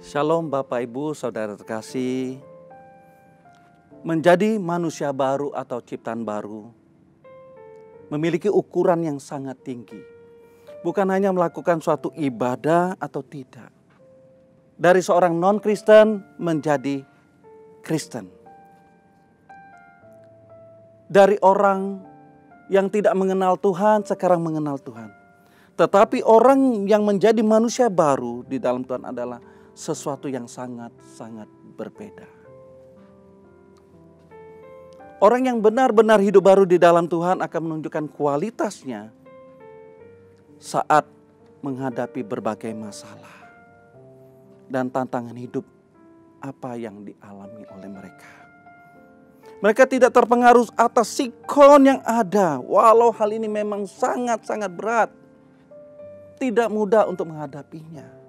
Shalom Bapak Ibu Saudara terkasih. Menjadi manusia baru atau ciptaan baru memiliki ukuran yang sangat tinggi. Bukan hanya melakukan suatu ibadah atau tidak. Dari seorang non-Kristen menjadi Kristen. Dari orang yang tidak mengenal Tuhan sekarang mengenal Tuhan. Tetapi orang yang menjadi manusia baru di dalam Tuhan adalah sesuatu yang sangat-sangat berbeda. Orang yang benar-benar hidup baru di dalam Tuhan akan menunjukkan kualitasnya saat menghadapi berbagai masalah dan tantangan hidup apa yang dialami oleh mereka. Mereka tidak terpengaruh atas sikon yang ada, walau hal ini memang sangat-sangat berat. Tidak mudah untuk menghadapinya.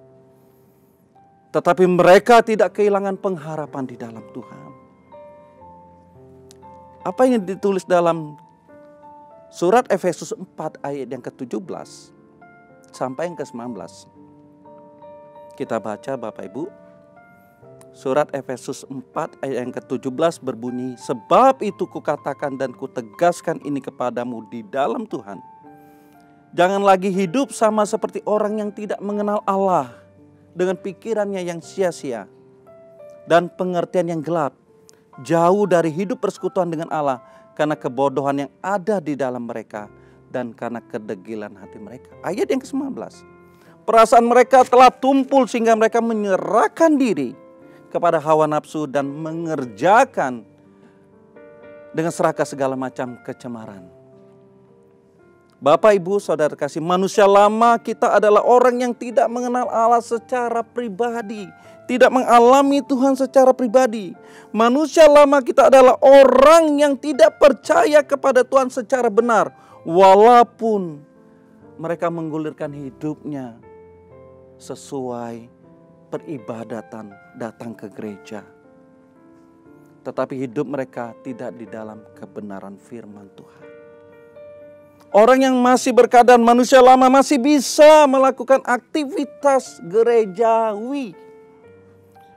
Tetapi mereka tidak kehilangan pengharapan di dalam Tuhan. Apa yang ditulis dalam surat Efesus 4 ayat yang ke-17 sampai yang ke-19. Kita baca Bapak Ibu. Surat Efesus 4 ayat yang ke-17 berbunyi, "Sebab itu kukatakan dan kutegaskan ini kepadamu di dalam Tuhan. Jangan lagi hidup sama seperti orang yang tidak mengenal Allah, dengan pikirannya yang sia-sia dan pengertian yang gelap. Jauh dari hidup persekutuan dengan Allah karena kebodohan yang ada di dalam mereka dan karena kedegilan hati mereka." Ayat yang ke-19. "Perasaan mereka telah tumpul sehingga mereka menyerahkan diri kepada hawa nafsu dan mengerjakan dengan serakah segala macam kecemaran." Bapak Ibu Saudara kasih, manusia lama kita adalah orang yang tidak mengenal Allah secara pribadi, tidak mengalami Tuhan secara pribadi. Manusia lama kita adalah orang yang tidak percaya kepada Tuhan secara benar, walaupun mereka menggulirkan hidupnya sesuai peribadatan, datang ke gereja. Tetapi hidup mereka tidak di dalam kebenaran firman Tuhan. Orang yang masih berkeadaan manusia lama masih bisa melakukan aktivitas gerejawi.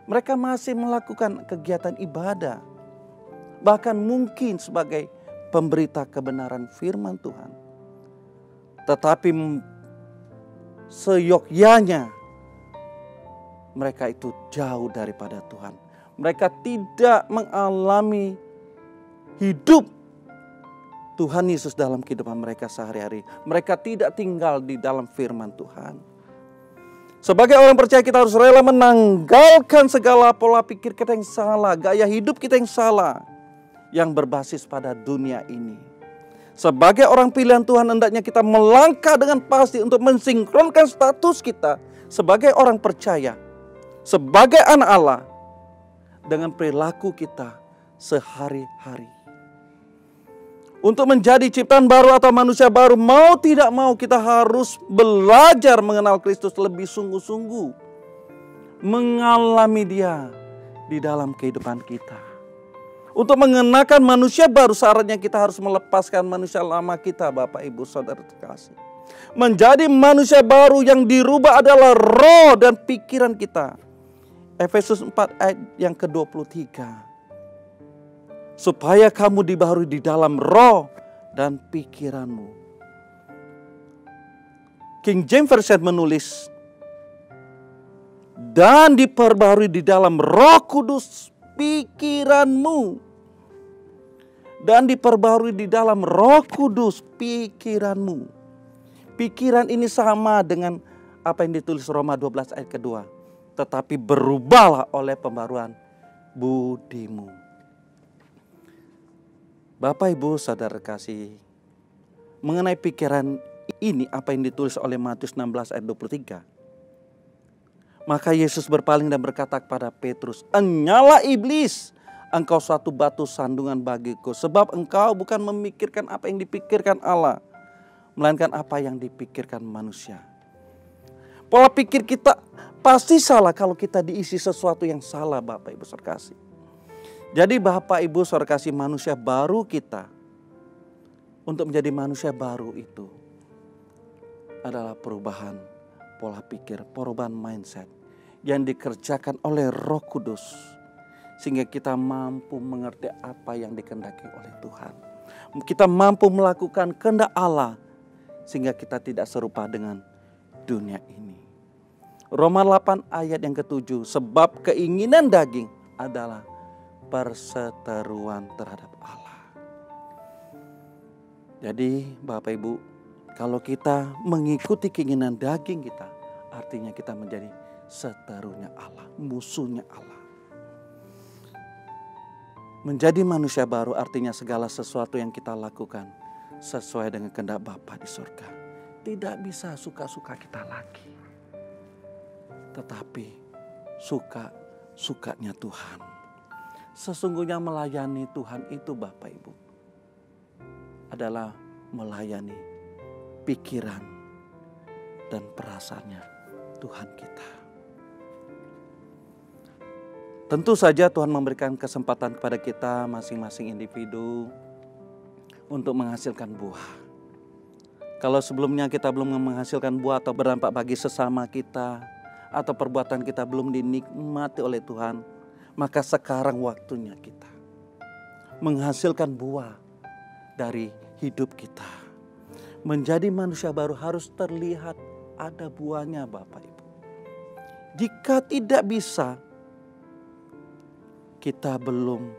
Mereka masih melakukan kegiatan ibadah. Bahkan mungkin sebagai pemberita kebenaran firman Tuhan. Tetapi seyogyanya mereka itu jauh daripada Tuhan. Mereka tidak mengalami hidup Tuhan Yesus dalam kehidupan mereka sehari-hari. Mereka tidak tinggal di dalam firman Tuhan. Sebagai orang percaya kita harus rela menanggalkan segala pola pikir kita yang salah, gaya hidup kita yang salah, yang berbasis pada dunia ini. Sebagai orang pilihan Tuhan hendaknya kita melangkah dengan pasti untuk mensinkronkan status kita sebagai orang percaya, sebagai anak Allah, dengan perilaku kita sehari-hari. Untuk menjadi ciptaan baru atau manusia baru, mau tidak mau kita harus belajar mengenal Kristus lebih sungguh-sungguh. Mengalami Dia di dalam kehidupan kita. Untuk mengenakan manusia baru, syaratnya kita harus melepaskan manusia lama kita, Bapak Ibu Saudara terkasih. Menjadi manusia baru yang dirubah adalah roh dan pikiran kita. Efesus 4 ayat yang ke-23. Supaya kamu dibaharui di dalam roh dan pikiranmu. King James Version menulis, dan diperbaharui di dalam Roh Kudus pikiranmu. Dan diperbaharui di dalam Roh Kudus pikiranmu. Pikiran ini sama dengan apa yang ditulis Roma 12 ayat kedua. Tetapi berubahlah oleh pembaruan budimu. Bapak Ibu Saudara kasih, mengenai pikiran ini apa yang ditulis oleh Matius 16 ayat 23. Maka Yesus berpaling dan berkata kepada Petrus, "Enyalah iblis, engkau suatu batu sandungan bagiku, sebab engkau bukan memikirkan apa yang dipikirkan Allah, melainkan apa yang dipikirkan manusia." Pola pikir kita pasti salah kalau kita diisi sesuatu yang salah, Bapak Ibu Saudara kasih. Jadi Bapak Ibu Saudara kasih, manusia baru kita, untuk menjadi manusia baru itu adalah perubahan pola pikir, perubahan mindset yang dikerjakan oleh Roh Kudus, sehingga kita mampu mengerti apa yang dikehendaki oleh Tuhan. Kita mampu melakukan kehendak Allah, sehingga kita tidak serupa dengan dunia ini. Roma 8 ayat yang ke-7, sebab keinginan daging adalah perseteruan terhadap Allah. Jadi Bapak Ibu, kalau kita mengikuti keinginan daging kita, artinya kita menjadi seterunya Allah, musuhnya Allah. Menjadi manusia baru artinya segala sesuatu yang kita lakukan sesuai dengan kehendak Bapa di surga. Tidak bisa suka-suka kita lagi, tetapi suka-sukanya Tuhan. Sesungguhnya melayani Tuhan itu Bapak Ibu adalah melayani pikiran dan perasaannya Tuhan kita. Tentu saja Tuhan memberikan kesempatan kepada kita masing-masing individu untuk menghasilkan buah. Kalau sebelumnya kita belum menghasilkan buah atau berdampak bagi sesama kita, atau perbuatan kita belum dinikmati oleh Tuhan, maka sekarang waktunya kita menghasilkan buah dari hidup kita. Menjadi manusia baru harus terlihat ada buahnya Bapak Ibu. Jika tidak bisa, kita belum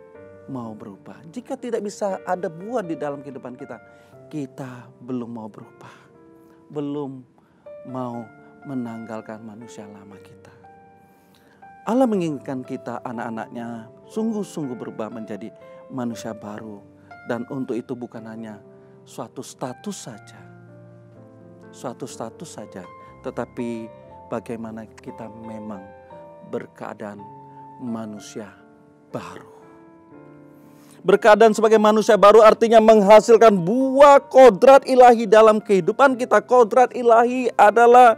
mau berubah. Jika tidak bisa ada buah di dalam kehidupan kita, kita belum mau berubah. Belum mau menanggalkan manusia lama kita. Allah menginginkan kita anak-anaknya sungguh-sungguh berubah menjadi manusia baru. Dan untuk itu bukan hanya suatu status saja. Suatu status saja. Tetapi bagaimana kita memang berkeadaan manusia baru. Berkeadaan sebagai manusia baru artinya menghasilkan buah kodrat ilahi dalam kehidupan kita. Kodrat ilahi adalah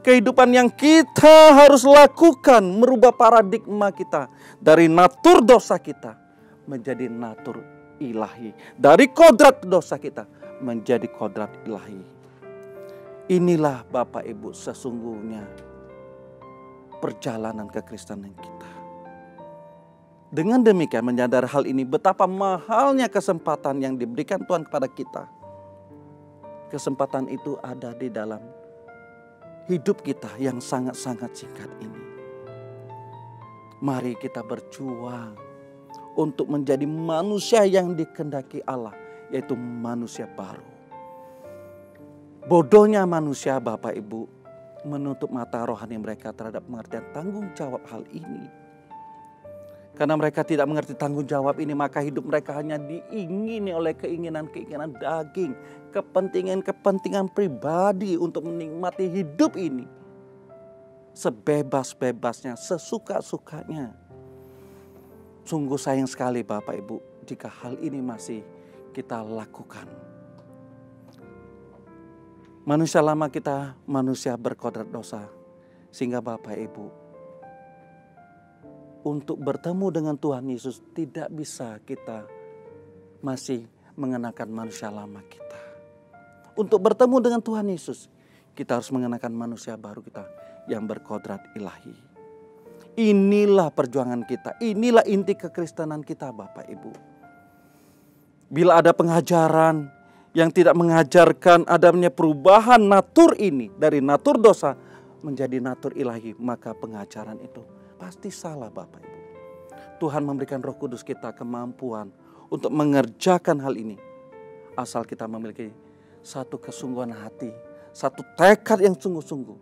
kehidupan yang kita harus lakukan, merubah paradigma kita dari natur dosa kita menjadi natur ilahi. Dari kodrat dosa kita menjadi kodrat ilahi. Inilah Bapak Ibu sesungguhnya perjalanan kekristenan kita. Dengan demikian menyadari hal ini, betapa mahalnya kesempatan yang diberikan Tuhan kepada kita. Kesempatan itu ada di dalam hidup kita yang sangat-sangat singkat ini. Mari kita berjuang untuk menjadi manusia yang dikehendaki Allah, yaitu manusia baru. Bodohnya manusia Bapak Ibu menutup mata rohani mereka terhadap pengertian tanggung jawab hal ini. Karena mereka tidak mengerti tanggung jawab ini, maka hidup mereka hanya diingini oleh keinginan-keinginan daging, kepentingan-kepentingan pribadi untuk menikmati hidup ini sebebas-bebasnya, sesuka-sukanya. Sungguh sayang sekali Bapak Ibu jika hal ini masih kita lakukan. Manusia lama kita manusia berkodrat dosa, sehingga Bapak Ibu untuk bertemu dengan Tuhan Yesus tidak bisa kita masih mengenakan manusia lama kita. Untuk bertemu dengan Tuhan Yesus, kita harus mengenakan manusia baru kita yang berkodrat ilahi. Inilah perjuangan kita, inilah inti kekristenan kita Bapak Ibu. Bila ada pengajaran yang tidak mengajarkan adanya perubahan natur ini dari natur dosa menjadi natur ilahi, maka pengajaran itu pasti salah Bapak Ibu. Tuhan memberikan Roh Kudus kita kemampuan untuk mengerjakan hal ini. Asal kita memiliki satu kesungguhan hati, satu tekad yang sungguh-sungguh,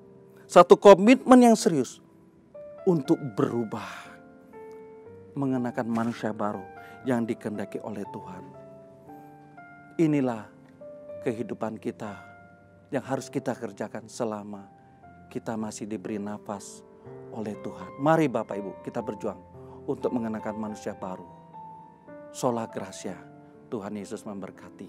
satu komitmen yang serius untuk berubah. Mengenakan manusia baru yang dikehendaki oleh Tuhan. Inilah kehidupan kita yang harus kita kerjakan selama kita masih diberi nafas oleh Tuhan. Mari Bapak Ibu kita berjuang untuk mengenakan manusia baru. Sola Gracia, Tuhan Yesus memberkati.